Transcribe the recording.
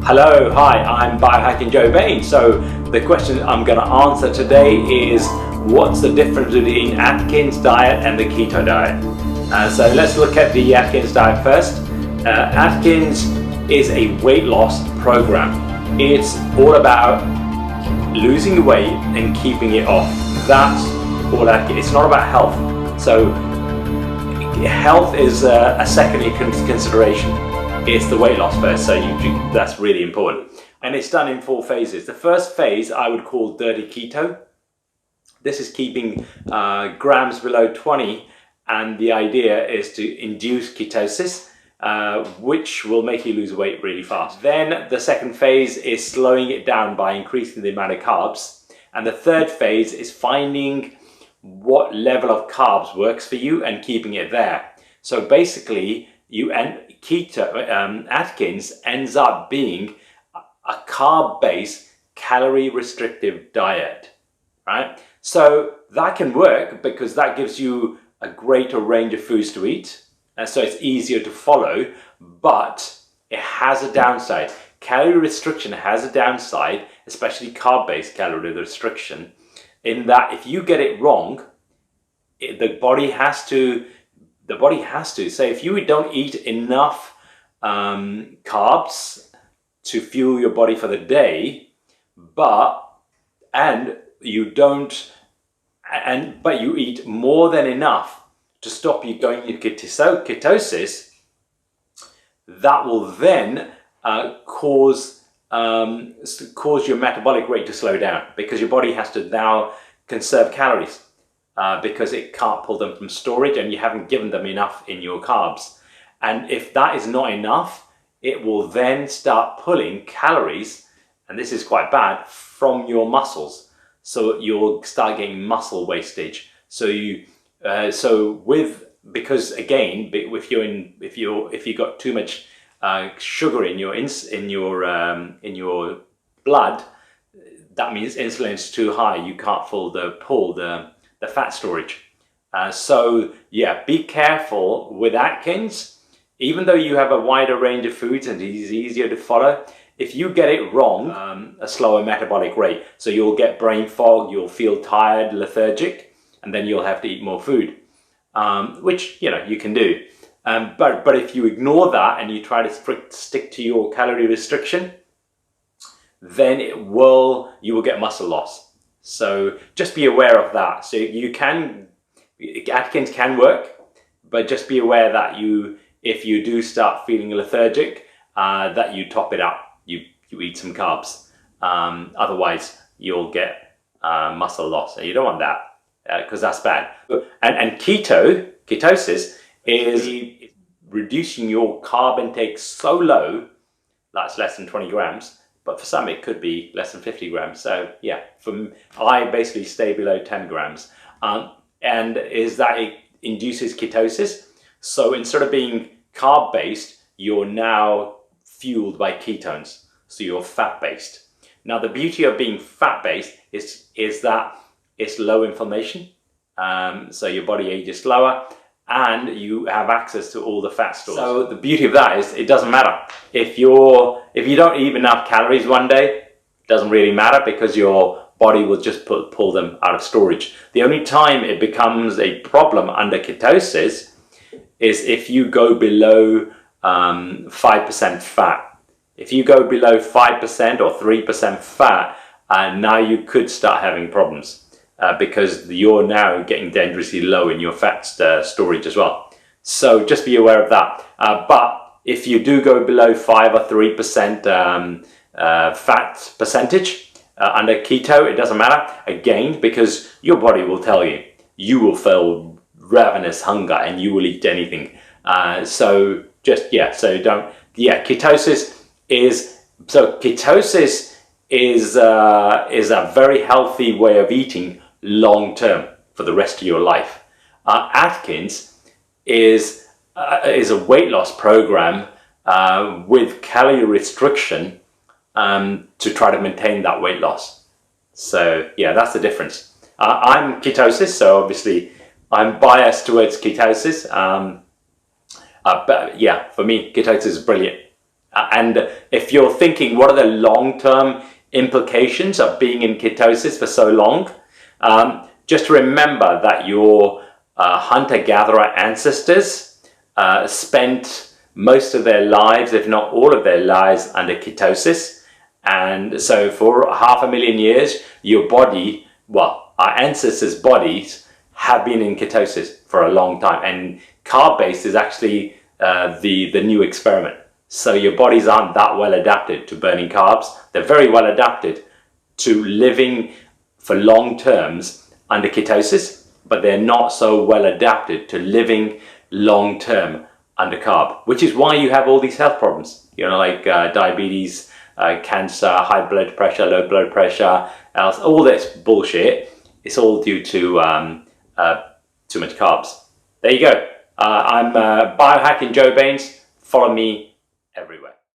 Hello, hi, I'm Biohacking Joe Bains. So the question I'm going to answer today is, what's the difference between Atkins diet and the keto diet? So let's look at the Atkins diet first. Atkins is a weight loss program. It's all about losing weight and keeping it off. That's all Atkins. It's not about health. So health is a secondary consideration. It's the weight loss first, so that's really important. And it's done in 4 phases. The first phase I would call dirty keto. This is keeping grams below 20, and the idea is to induce ketosis, which will make you lose weight really fast. Then the second phase is slowing it down by increasing the amount of carbs. And the third phase is finding what level of carbs works for you and keeping it there. So basically, Atkins ends up being a carb-based, calorie-restrictive diet, right? So that can work because that gives you a greater range of foods to eat, and so it's easier to follow, but it has a downside. Calorie restriction has a downside, especially carb-based calorie restriction, in that if you get it wrong, the body has to. So if you don't eat enough carbs to fuel your body for the day, but you eat more than enough to stop you going into ketosis, that will then cause your metabolic rate to slow down, because your body has to now conserve calories. Because it can't pull them from storage, and you haven't given them enough in your carbs. And if that is not enough, it will then start pulling calories, and this is quite bad, from your muscles. So you'll start getting muscle wastage. Because again, if you got too much sugar in your blood, that means insulin is too high. You can't pull the fat storage. So yeah, be careful with Atkins. Even though you have a wider range of foods and it is easier to follow, if you get it wrong, a slower metabolic rate. So you'll get brain fog, you'll feel tired, lethargic, and then you'll have to eat more food, which you can do. But if you ignore that and you try to stick to your calorie restriction, then you will get muscle loss. So just be aware of that. So Atkins can work, but just be aware that if you do start feeling lethargic, that you top it up. You eat some carbs. Otherwise, you'll get muscle loss, and you don't want that because that's bad. And ketosis is reducing your carb intake so low, that's less than 20 grams. But for some, it could be less than 50 grams. So yeah, I basically stay below 10 grams. And is that it induces ketosis. So instead of being carb-based, you're now fueled by ketones. So you're fat-based. Now, the beauty of being fat-based is that it's low inflammation. So your body ages slower, and you have access to all the fat stores. So the beauty of that is it doesn't matter. If you don't eat enough calories one day, it doesn't really matter, because your body will just pull them out of storage. The only time it becomes a problem under ketosis is if you go below 5% fat. If you go below 5% or 3% fat, now you could start having problems. Because you're now getting dangerously low in your fat storage as well. So just be aware of that. But if you do go below 5 or 3% fat percentage under keto, it doesn't matter, again, because your body will tell you. You will feel ravenous hunger and you will eat anything. Ketosis is a very healthy way of eating long term for the rest of your life. Atkins is a weight loss program with calorie restriction to try to maintain that weight loss. So yeah, that's the difference. I'm ketosis, so obviously I'm biased towards ketosis. But yeah, for me, ketosis is brilliant. And if you're thinking, what are the long-term implications of being in ketosis for so long? Just remember that your hunter-gatherer ancestors spent most of their lives, if not all of their lives, under ketosis. And so for 500,000 years, your body, well, our ancestors' bodies have been in ketosis for a long time. And carb-based is actually the new experiment. So your bodies aren't that well adapted to burning carbs. They're very well adapted to living for long terms under ketosis, but they're not so well adapted to living long term under carb, which is why you have all these health problems, you know, like diabetes, cancer, high blood pressure, low blood pressure, all this bullshit. It's all due to too much carbs. There you go. I'm Biohacking Joe Bains. Follow me everywhere.